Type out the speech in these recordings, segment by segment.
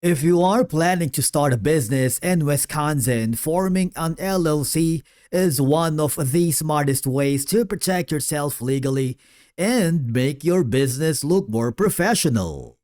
If you are planning to start a business in Wisconsin, forming an LLC is one of the smartest ways to protect yourself legally and make your business look more professional.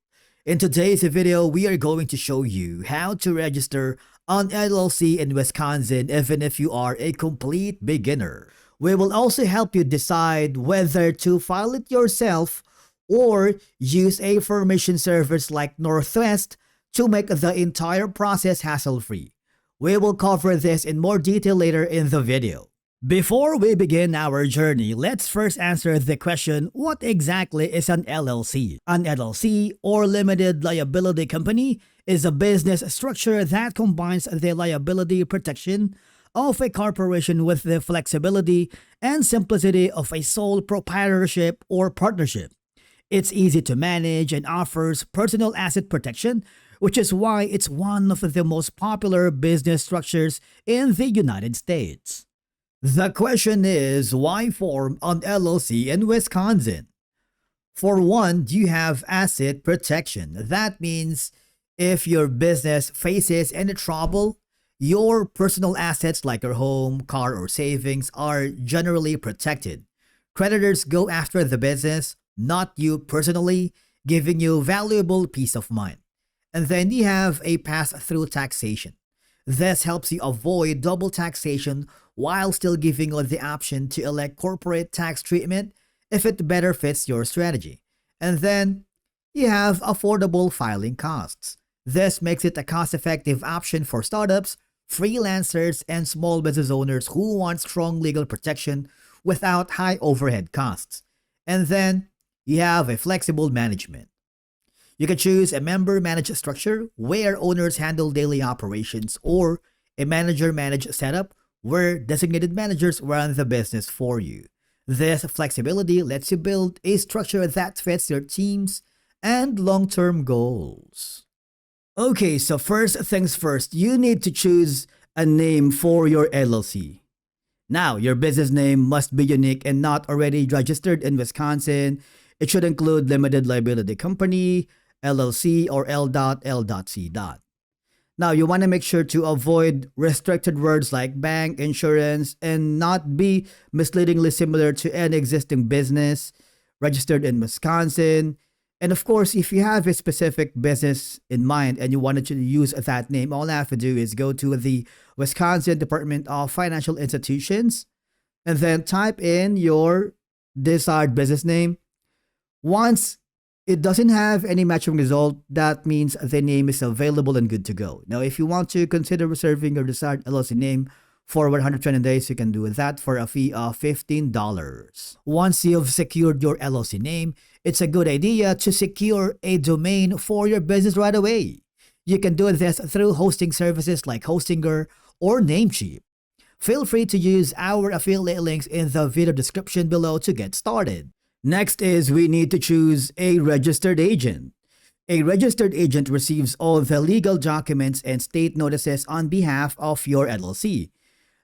In today's video, we are going to show you how to register an LLC in Wisconsin even if you are a complete beginner. We will also help you decide whether to file it yourself or use a formation service like Northwest to make the entire process hassle-free. We will cover this in more detail later in the video. Before we begin our journey, let's first answer the question, what exactly is an LLC? An LLC, or Limited Liability Company, is a business structure that combines the liability protection of a corporation with the flexibility and simplicity of a sole proprietorship or partnership. It's easy to manage and offers personal asset protection, which is why it's one of the most popular business structures in the United States. The question is, why form an LLC in Wisconsin? For one, you have asset protection. That means if your business faces any trouble, your personal assets like your home, car, or savings are generally protected. Creditors go after the business, not you personally, giving you valuable peace of mind. And then you have a pass-through taxation. This helps you avoid double taxation while still giving you the option to elect corporate tax treatment if it better fits your strategy. And then you have affordable filing costs. This makes it a cost-effective option for startups, freelancers, and small business owners who want strong legal protection without high overhead costs. And then you have a flexible management. You can choose a member-managed structure where owners handle daily operations or a manager-managed setup where designated managers run the business for you. This flexibility lets you build a structure that fits your teams and long-term goals. Okay, so first things first, you need to choose a name for your LLC. Now, your business name must be unique and not already registered in Wisconsin. It should include Limited Liability Company, LLC, or L.L.C. Now, you want to make sure to avoid restricted words like bank, insurance, and not be misleadingly similar to any existing business registered in Wisconsin. And of course, if you have a specific business in mind and you wanted to use that name, all you have to do is go to the Wisconsin Department of Financial Institutions and then type in your desired business name. Once it doesn't have any matching result, that means the name is available and good to go. Now, if you want to consider reserving your desired LLC name for 120 days, you can do that for a fee of $15. Once you've secured your LLC name, it's a good idea to secure a domain for your business right away. You can do this through hosting services like Hostinger or Namecheap. Feel free to use our affiliate links in the video description below to get started. Next is we need to choose a registered agent. A registered agent receives all the legal documents and state notices on behalf of your LLC.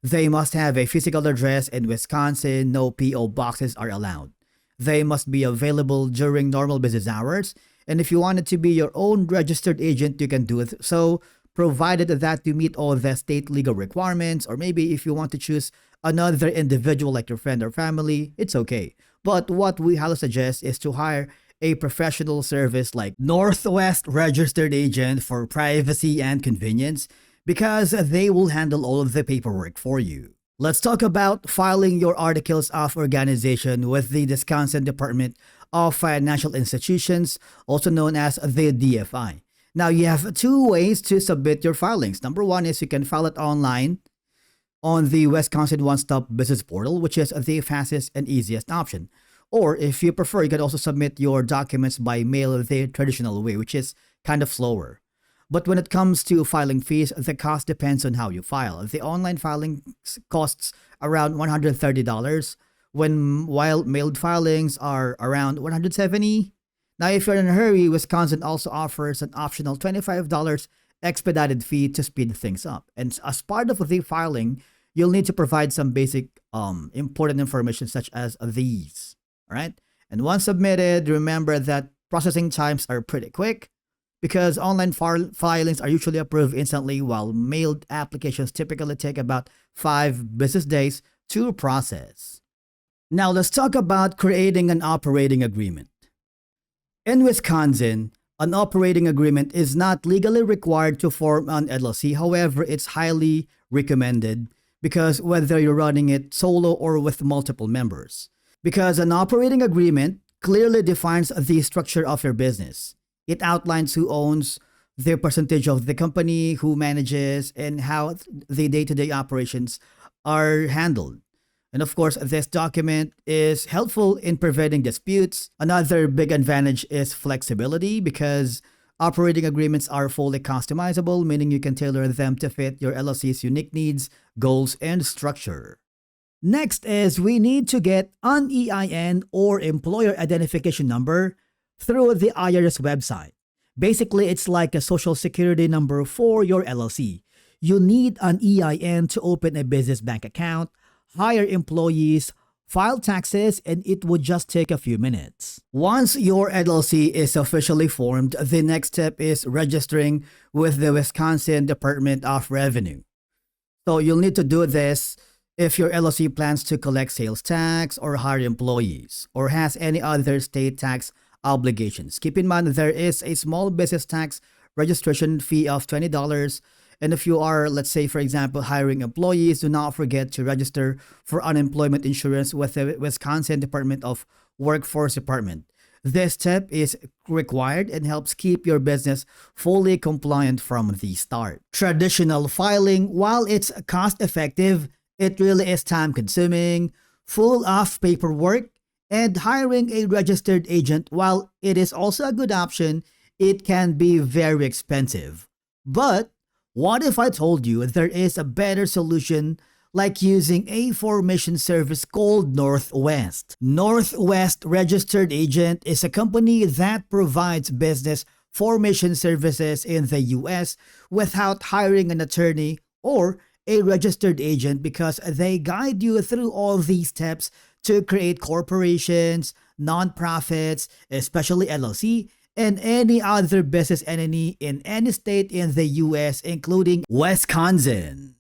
They must have a physical address in Wisconsin. No PO boxes are allowed. They must be available during normal business hours. And if you wanted to be your own registered agent, you can do it so, provided that you meet all the state legal requirements, or maybe if you want to choose another individual like your friend or family, it's okay. But what we highly suggest is to hire a professional service like Northwest Registered Agent for privacy and convenience because they will handle all of the paperwork for you. Let's talk about filing your articles of organization with the Wisconsin Department of Financial Institutions, also known as the DFI. Now, you have two ways to submit your filings. Number one is you can file it online on the Wisconsin One-Stop Business Portal, which is the fastest and easiest option. Or if you prefer, you can also submit your documents by mail the traditional way, which is kind of slower. But when it comes to filing fees, the cost depends on how you file. The online filing costs around $130, while mailed filings are around $170. Now, if you're in a hurry, Wisconsin also offers an optional $25 expedited fee to speed things up. And as part of the filing, you'll need to provide some basic important information such as these. All right. And once submitted, remember that processing times are pretty quick. because online filings are usually approved instantly, while mailed applications typically take about 5 business days to process. Now let's talk about creating an operating agreement. In Wisconsin, an operating agreement is not legally required to form an LLC. However, it's highly recommended because whether you're running it solo or with multiple members. Because an operating agreement clearly defines the structure of your business. It outlines who owns the percentage of the company, who manages, and how the day-to-day operations are handled. And of course, this document is helpful in preventing disputes. Another big advantage is flexibility because operating agreements are fully customizable, meaning you can tailor them to fit your LLC's unique needs, goals, and structure. Next is we need to get an EIN or employer identification number through the IRS website. Basically, it's like a social security number for your LLC. You need an EIN to open a business bank account, hire employees, file taxes, and it would just take a few minutes. Once your LLC is officially formed, the next step is registering with the Wisconsin Department of Revenue. So you'll need to do this if your LLC plans to collect sales tax or hire employees or has any other state tax obligations. Keep in mind there is a small business tax registration fee of $20. And if you are, let's say, for example, hiring employees, do not forget to register for unemployment insurance with the Wisconsin Department of Workforce Department. This step is required and helps keep your business fully compliant from the start. Traditional filing, while it's cost-effective, it really is time-consuming, full of paperwork, and hiring a registered agent, while it is also a good option, it can be very expensive. But what if I told you there is a better solution like using a formation service called Northwest? Northwest Registered Agent is a company that provides business formation services in the US without hiring an attorney or a registered agent because they guide you through all these steps to create corporations, nonprofits, especially LLC, and any other business entity in any state in the US, including Wisconsin.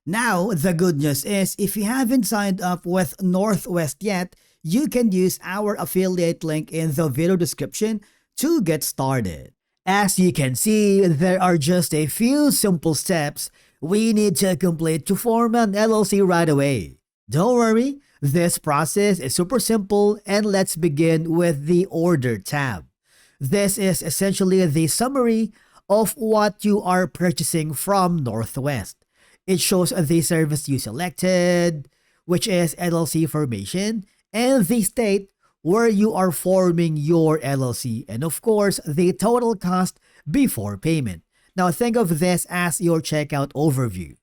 Now, the good news is if you haven't signed up with Northwest yet, you can use our affiliate link in the video description to get started. As you can see, there are just a few simple steps we need to complete to form an LLC right away. Don't worry, this process is super simple, and let's begin with the Order tab. This is essentially the summary of what you are purchasing from Northwest. It shows the service you selected, which is LLC formation, and the state where you are forming your LLC, and of course, the total cost before payment. Now think of this as your checkout overview.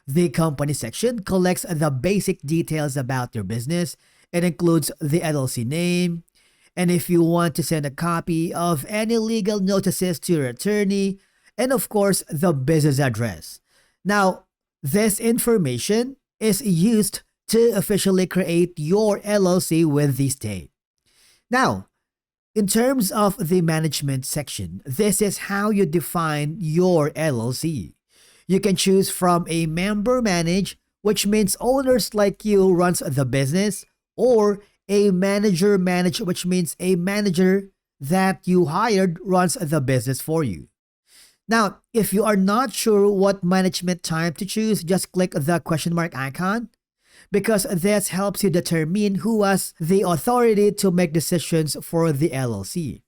The company section collects the basic details about your business. It includes the LLC name, and if you want to send a copy of any legal notices to your attorney, and of course, the business address. Now, this information is used to officially create your LLC with the state. Now, in terms of the management section, this is how you define your LLC. You can choose from a member manage, which means owners like you runs the business, or a manager manage, which means a manager that you hired runs the business for you. Now, if you are not sure what management type to choose, just click the question mark icon because this helps you determine who has the authority to make decisions for the LLC.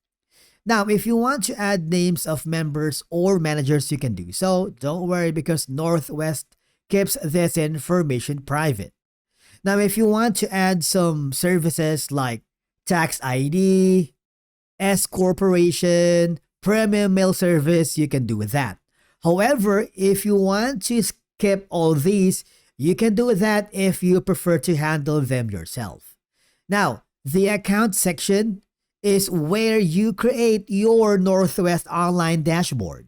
Now, if you want to add names of members or managers, you can do so. Don't worry because Northwest keeps this information private. Now, if you want to add some services like tax ID, S corporation, premium mail service, you can do that. However, if you want to skip all these, you can do that if you prefer to handle them yourself. Now, the account section is where you create your Northwest online dashboard.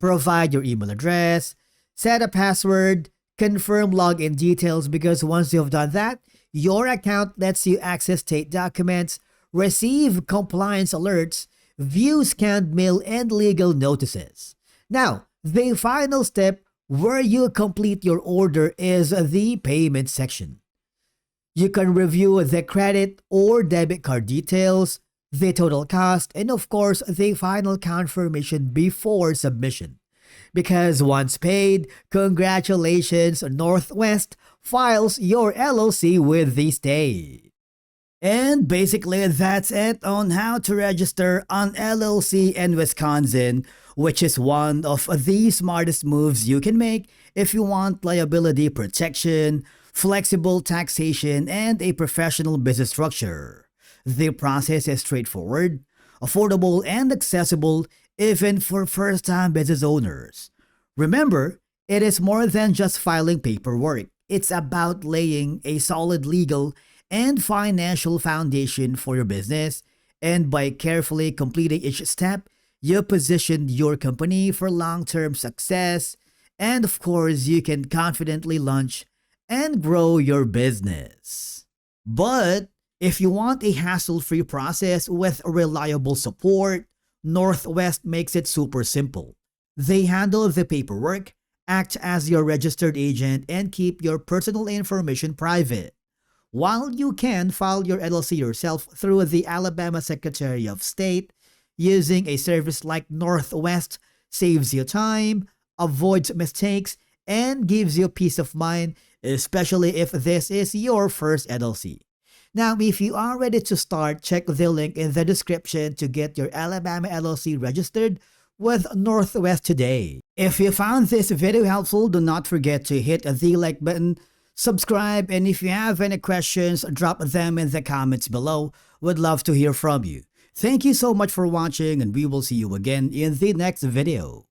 Provide your email address, set a password, confirm login details because once you've done that, your account lets you access state documents, receive compliance alerts, view scanned mail, and legal notices. Now, the final step where you complete your order is the payment section. You can review the credit or debit card details, the total cost, and of course, the final confirmation before submission. Because once paid, congratulations, Northwest files your LLC with the state. And basically, that's it on how to register an LLC in Wisconsin, which is one of the smartest moves you can make if you want liability protection, flexible taxation, and a professional business structure. The process is straightforward, affordable, and accessible even for first-time business owners. Remember, it is more than just filing paperwork. It's about laying a solid legal and financial foundation for your business, and by carefully completing each step, you position your company for long-term success, and of course, you can confidently launch and grow your business. But if you want a hassle-free process with reliable support, Northwest makes it super simple. They handle the paperwork, act as your registered agent, and keep your personal information private. While you can file your LLC yourself through the Alabama Secretary of State, using a service like Northwest saves you time, avoids mistakes, and gives you peace of mind, especially if this is your first LLC. Now, if you are ready to start, check the link in the description to get your Alabama LLC registered with Northwest today. If you found this video helpful, do not forget to hit the like button, subscribe, and if you have any questions, drop them in the comments below. Would love to hear from you. Thank you so much for watching, and we will see you again in the next video.